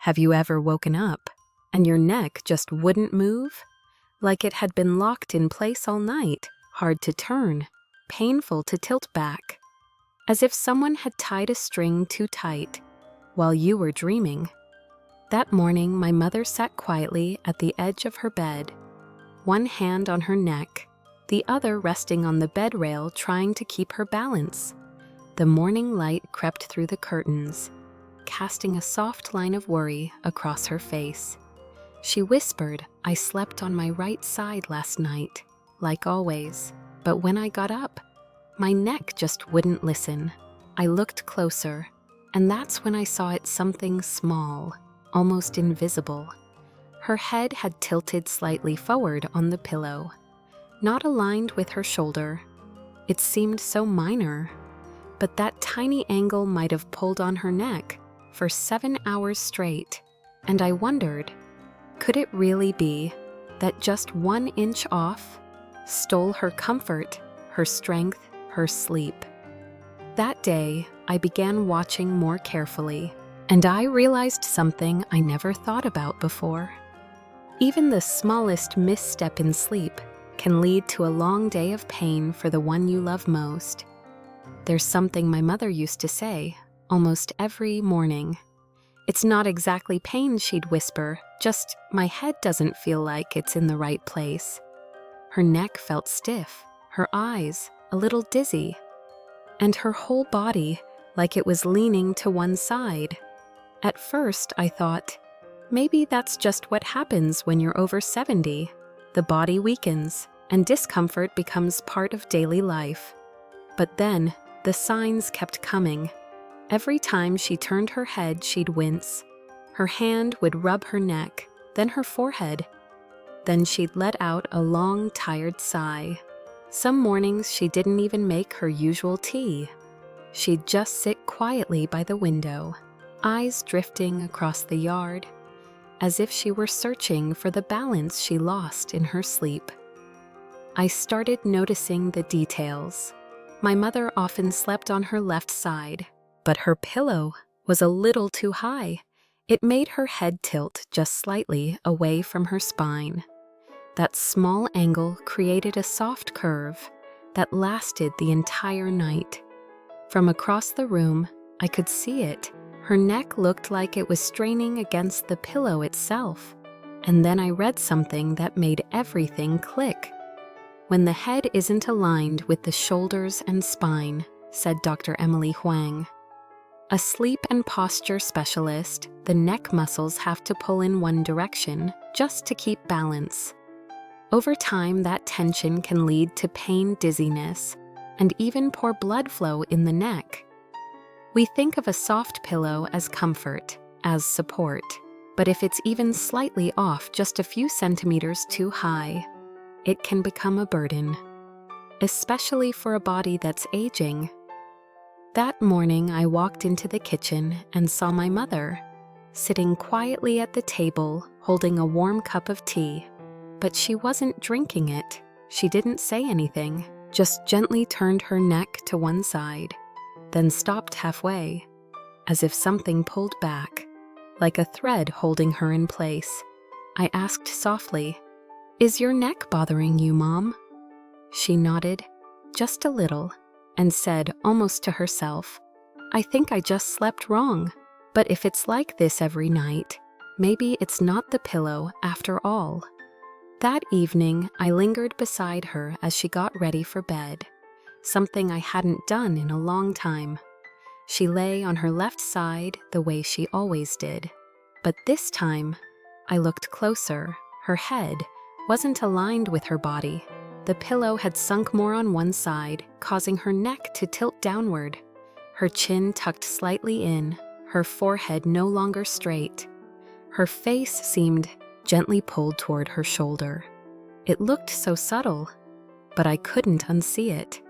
Have you ever woken up and your neck just wouldn't move? Like it had been locked in place all night, hard to turn, painful to tilt back, as if someone had tied a string too tight while you were dreaming. That morning, my mother sat quietly at the edge of her bed, one hand on her neck, the other resting on the bed rail, trying to keep her balance. The morning light crept through the curtains, casting a soft line of worry across her face. She whispered, "I slept on my right side last night, like always. But when I got up, my neck just wouldn't listen." I looked closer, and that's when I saw it something small, almost invisible. Her head had tilted slightly forward on the pillow, not aligned with her shoulder. It seemed so minor, but that tiny angle might have pulled on her neck for 7 hours straight. And I wondered, could it really be that just 1 inch off stole her comfort, her strength, her sleep? That day, I began watching more carefully, and I realized something I never thought about before. Even the smallest misstep in sleep can lead to a long day of pain for the one you love most. There's something my mother used to say almost every morning. "It's not exactly pain," she'd whisper, "just my head doesn't feel like it's in the right place." Her neck felt stiff, her eyes a little dizzy, and her whole body like it was leaning to one side. At first, I thought, maybe that's just what happens when you're over 70. The body weakens, and discomfort becomes part of daily life. But then, the signs kept coming. Every time she turned her head, she'd wince. Her hand would rub her neck, then her forehead. Then she'd let out a long, tired sigh. Some mornings she didn't even make her usual tea. She'd just sit quietly by the window, eyes drifting across the yard, as if she were searching for the balance she lost in her sleep. I started noticing the details. My mother often slept on her left side, but her pillow was a little too high. It made her head tilt just slightly away from her spine. That small angle created a soft curve that lasted the entire night. From across the room, I could see it. Her neck looked like it was straining against the pillow itself. And then I read something that made everything click. "When the head isn't aligned with the shoulders and spine," said Dr. Emily Huang, a sleep and posture specialist, "the neck muscles have to pull in one direction just to keep balance. Over time, that tension can lead to pain, dizziness, and even poor blood flow in the neck." We think of a soft pillow as comfort, as support, but if it's even slightly off, just a few centimeters too high, it can become a burden, especially for a body that's aging. That morning, I walked into the kitchen and saw my mother, sitting quietly at the table, holding a warm cup of tea. But she wasn't drinking it. She didn't say anything, just gently turned her neck to one side, then stopped halfway, as if something pulled back, like a thread holding her in place. I asked softly, "Is your neck bothering you, Mom?" She nodded, just a little, and said, almost to herself, "I think I just slept wrong. But if it's like this every night, maybe it's not the pillow after all." That evening, I lingered beside her as she got ready for bed, something I hadn't done in a long time. She lay on her left side the way she always did. But this time, I looked closer. Her head wasn't aligned with her body. The pillow had sunk more on one side, causing her neck to tilt downward. Her chin tucked slightly in, her forehead no longer straight. Her face seemed gently pulled toward her shoulder. It looked so subtle, but I couldn't unsee it.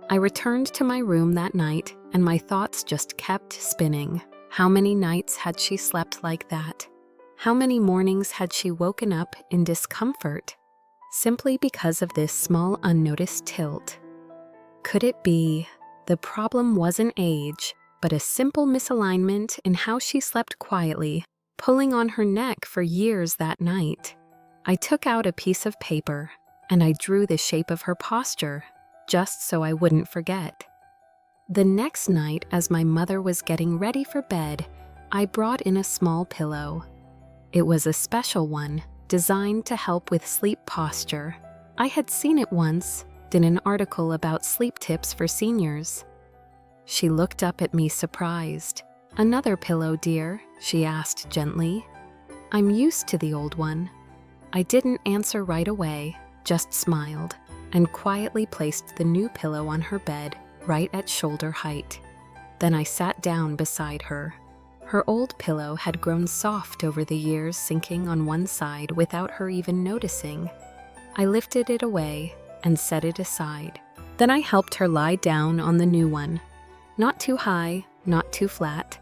I returned to my room that night, and my thoughts just kept spinning. How many nights had she slept like that? How many mornings had she woken up in discomfort, simply because of this small unnoticed tilt? Could it be the problem wasn't age, but a simple misalignment in how she slept quietly, pulling on her neck for years that night. I took out a piece of paper and I drew the shape of her posture, just so I wouldn't forget. The next night, as my mother was getting ready for bed, I brought in a small pillow. It was a special one, designed to help with sleep posture. I had seen it once in an article about sleep tips for seniors. She looked up at me surprised. "Another pillow, dear?" she asked gently. "I'm used to the old one." I didn't answer right away, just smiled, and quietly placed the new pillow on her bed, right at shoulder height. Then I sat down beside her. Her old pillow had grown soft over the years, sinking on one side without her even noticing. I lifted it away and set it aside. Then I helped her lie down on the new one. Not too high, not too flat,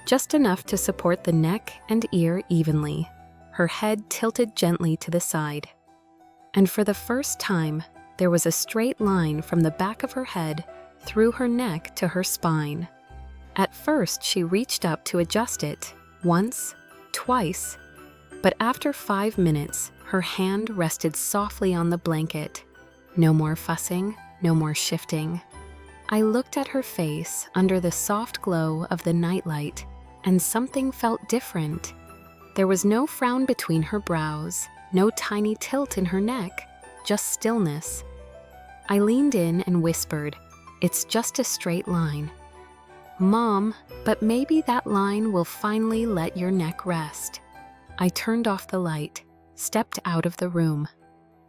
just enough to support the neck and ear evenly, her head tilted gently to the side. And for the first time, there was a straight line from the back of her head through her neck to her spine. At first, she reached up to adjust it, once, twice, but after 5 minutes, her hand rested softly on the blanket. No more fussing, no more shifting. I looked at her face under the soft glow of the nightlight, and something felt different. There was no frown between her brows, no tiny tilt in her neck, just stillness. I leaned in and whispered, "It's just a straight line." "Mom, but maybe that line will finally let your neck rest." I turned off the light, stepped out of the room,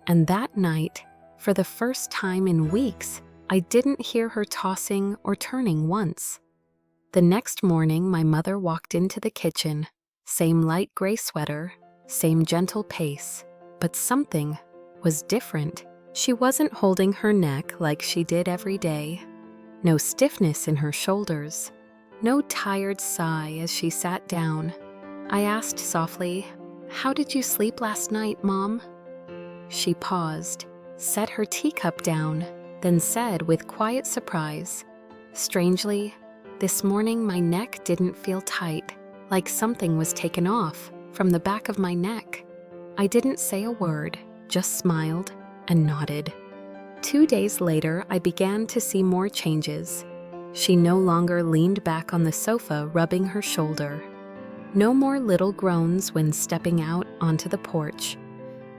and that night, for the first time in weeks, I didn't hear her tossing or turning once. The next morning, my mother walked into the kitchen, same light gray sweater, same gentle pace, but something was different. She wasn't holding her neck like she did every day. No stiffness in her shoulders, no tired sigh as she sat down. I asked softly, "How did you sleep last night, Mom?" She paused, set her teacup down, then said with quiet surprise, "Strangely, this morning my neck didn't feel tight, like something was taken off from the back of my neck." I didn't say a word, just smiled and nodded. 2 days later, I began to see more changes. She no longer leaned back on the sofa, rubbing her shoulder. No more little groans when stepping out onto the porch.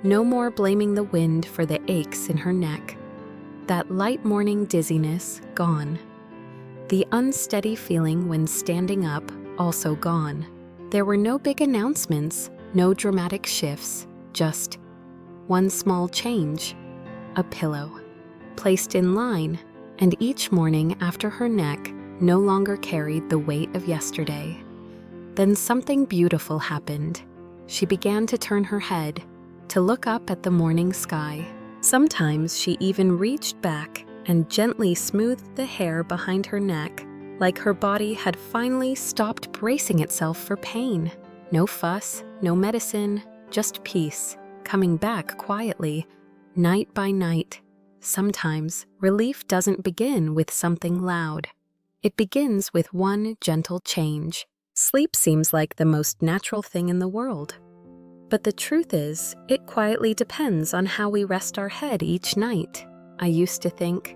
No more blaming the wind for the aches in her neck. That light morning dizziness, gone. The unsteady feeling when standing up, also gone. There were no big announcements, no dramatic shifts, just one small change. A pillow, placed in line, and each morning after her neck no longer carried the weight of yesterday. Then something beautiful happened. She began to turn her head, to look up at the morning sky. Sometimes she even reached back and gently smoothed the hair behind her neck, like her body had finally stopped bracing itself for pain. No fuss, no medicine, just peace, coming back quietly, night by night. Sometimes relief doesn't begin with something loud. It begins with one gentle change. Sleep seems like the most natural thing in the world. But the truth is, it quietly depends on how we rest our head each night. I used to think,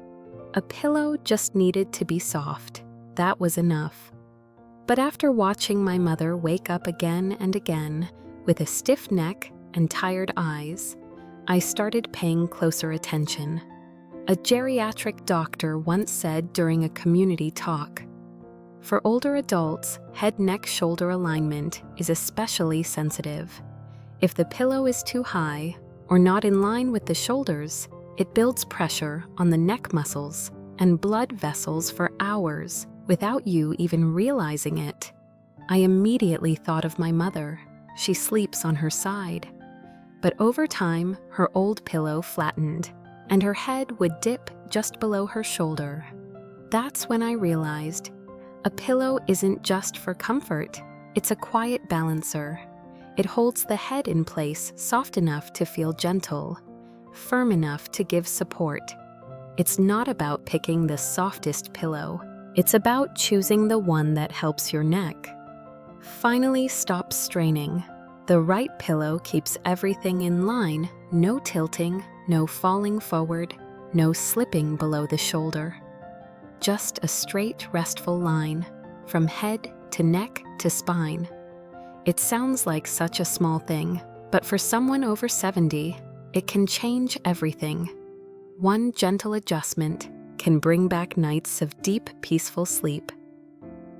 a pillow just needed to be soft. That was enough. But after watching my mother wake up again and again with a stiff neck and tired eyes, I started paying closer attention. A geriatric doctor once said during a community talk, "For older adults, head-neck-shoulder alignment is especially sensitive. If the pillow is too high or not in line with the shoulders, it builds pressure on the neck muscles and blood vessels for hours without you even realizing it." I immediately thought of my mother. She sleeps on her side. But over time, her old pillow flattened, and her head would dip just below her shoulder. That's when I realized a pillow isn't just for comfort, it's a quiet balancer. It holds the head in place soft enough to feel gentle, firm enough to give support. It's not about picking the softest pillow. It's about choosing the one that helps your neck. finally stops straining. The right pillow keeps everything in line, no tilting, no falling forward, no slipping below the shoulder. Just a straight, restful line, from head to neck to spine. It sounds like such a small thing, but for someone over 70, it can change everything. One gentle adjustment can bring back nights of deep, peaceful sleep.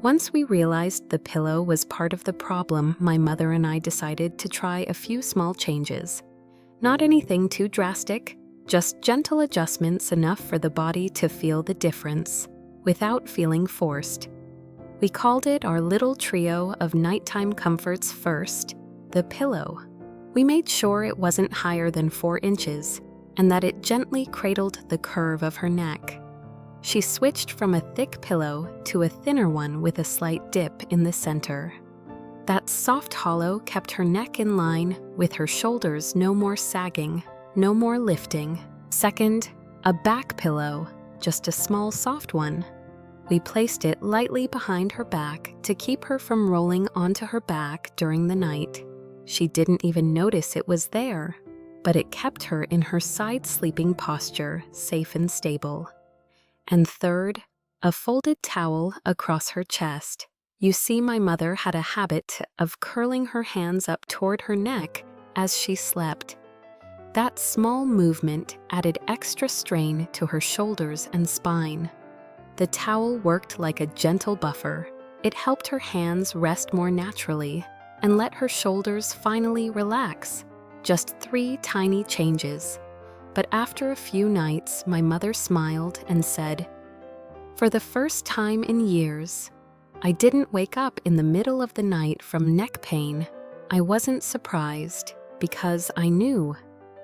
Once we realized the pillow was part of the problem, my mother and I decided to try a few small changes. Not anything too drastic, just gentle adjustments enough for the body to feel the difference, without feeling forced. We called it our little trio of nighttime comforts. First, the pillow. We made sure it wasn't higher than 4 inches, and that it gently cradled the curve of her neck. She switched from a thick pillow to a thinner one with a slight dip in the center. That soft hollow kept her neck in line, with her shoulders no more sagging, no more lifting. Second, a back pillow, just a small soft one. We placed it lightly behind her back to keep her from rolling onto her back during the night. She didn't even notice it was there, but it kept her in her side sleeping posture, safe and stable. And third, a folded towel across her chest. You see, my mother had a habit of curling her hands up toward her neck as she slept. That small movement added extra strain to her shoulders and spine. The towel worked like a gentle buffer. It helped her hands rest more naturally and let her shoulders finally relax. Just 3 tiny changes. But after a few nights, my mother smiled and said, "For the first time in years, I didn't wake up in the middle of the night from neck pain. I wasn't surprised because I knew."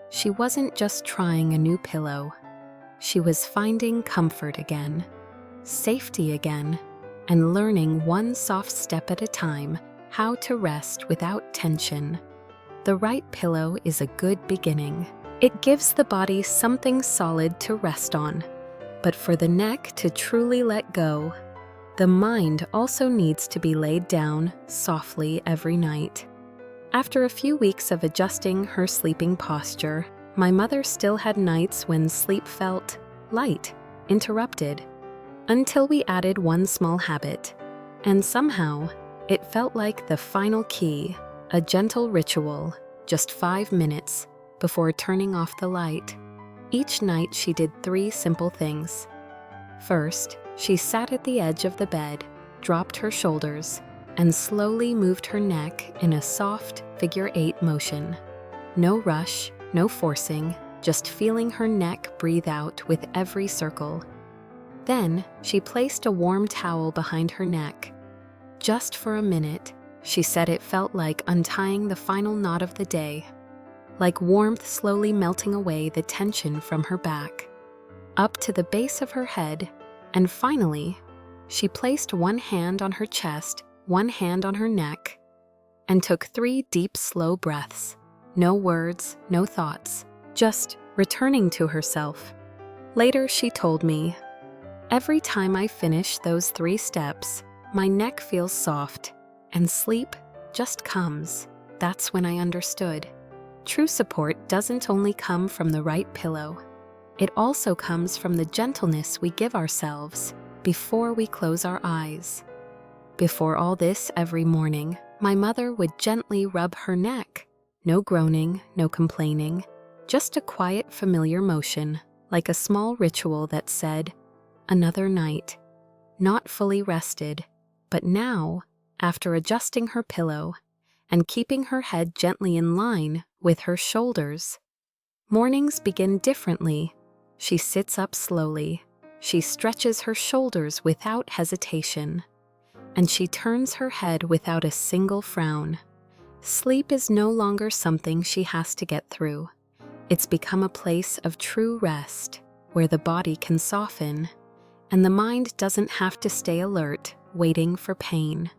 She wasn't just trying a new pillow. She was finding comfort again, safety again, and learning one soft step at a time how to rest without tension. The right pillow is a good beginning. It gives the body something solid to rest on. But for the neck to truly let go, the mind also needs to be laid down softly every night. After a few weeks of adjusting her sleeping posture, my mother still had nights when sleep felt light, interrupted, until we added one small habit. And somehow, it felt like the final key, a gentle ritual, just 5 minutes before turning off the light. Each night she did 3 simple things. First, she sat at the edge of the bed, dropped her shoulders, and slowly moved her neck in a soft figure 8 motion. No rush, no forcing, just feeling her neck breathe out with every circle. Then, she placed a warm towel behind her neck. Just for a minute, she said it felt like untying the final knot of the day, like warmth slowly melting away the tension from her back, up to the base of her head, and finally, she placed one hand on her chest, one hand on her neck, and took 3 deep, slow breaths. No words, no thoughts, just returning to herself. Later, she told me, "Every time I finish those 3 steps, my neck feels soft, and sleep just comes." That's when I understood. True support doesn't only come from the right pillow. It also comes from the gentleness we give ourselves before we close our eyes. Before all this, every morning, my mother would gently rub her neck. No groaning, no complaining, just a quiet, familiar motion, like a small ritual that said, "Another night." Not fully rested, but now, after adjusting her pillow and keeping her head gently in line with her shoulders, mornings begin differently. She sits up slowly, she stretches her shoulders without hesitation, and she turns her head without a single frown. Sleep is no longer something she has to get through. It's become a place of true rest, where the body can soften, and the mind doesn't have to stay alert, waiting for pain.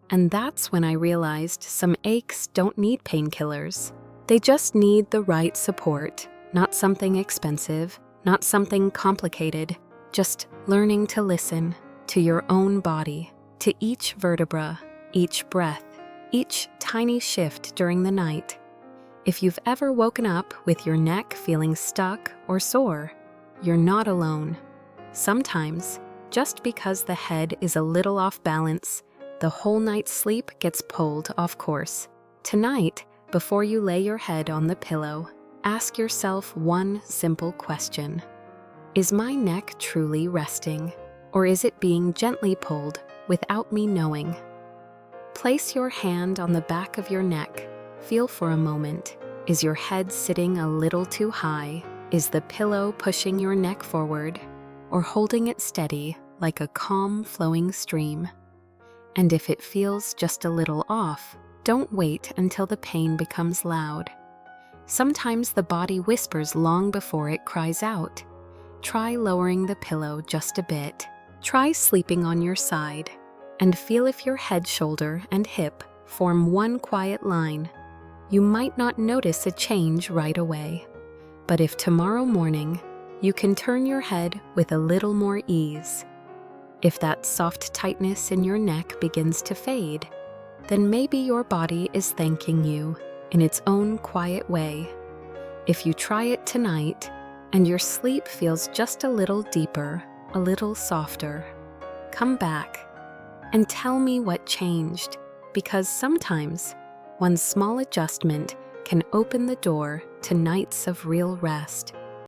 And that's when I realized some aches don't need painkillers. They just need the right support, not something expensive, not something complicated, just learning to listen to your own body, to each vertebra, each breath, each tiny shift during the night. If you've ever woken up with your neck feeling stuck or sore, you're not alone. Sometimes, just because the head is a little off balance, the whole night's sleep gets pulled off course. Tonight, before you lay your head on the pillow, ask yourself one simple question. Is my neck truly resting, or is it being gently pulled without me knowing? Place your hand on the back of your neck. Feel for a moment. Is your head sitting a little too high? Is the pillow pushing your neck forward, or holding it steady like a calm flowing stream? And if it feels just a little off, don't wait until the pain becomes loud. Sometimes the body whispers long before it cries out. Try lowering the pillow just a bit. Try sleeping on your side, and feel if your head, shoulder, and hip form one quiet line. You might not notice a change right away, but if tomorrow morning you can turn your head with a little more ease, if that soft tightness in your neck begins to fade, then maybe your body is thanking you in its own quiet way. If you try it tonight and your sleep feels just a little deeper, a little softer, come back and tell me what changed, because sometimes one small adjustment can open the door to nights of real rest.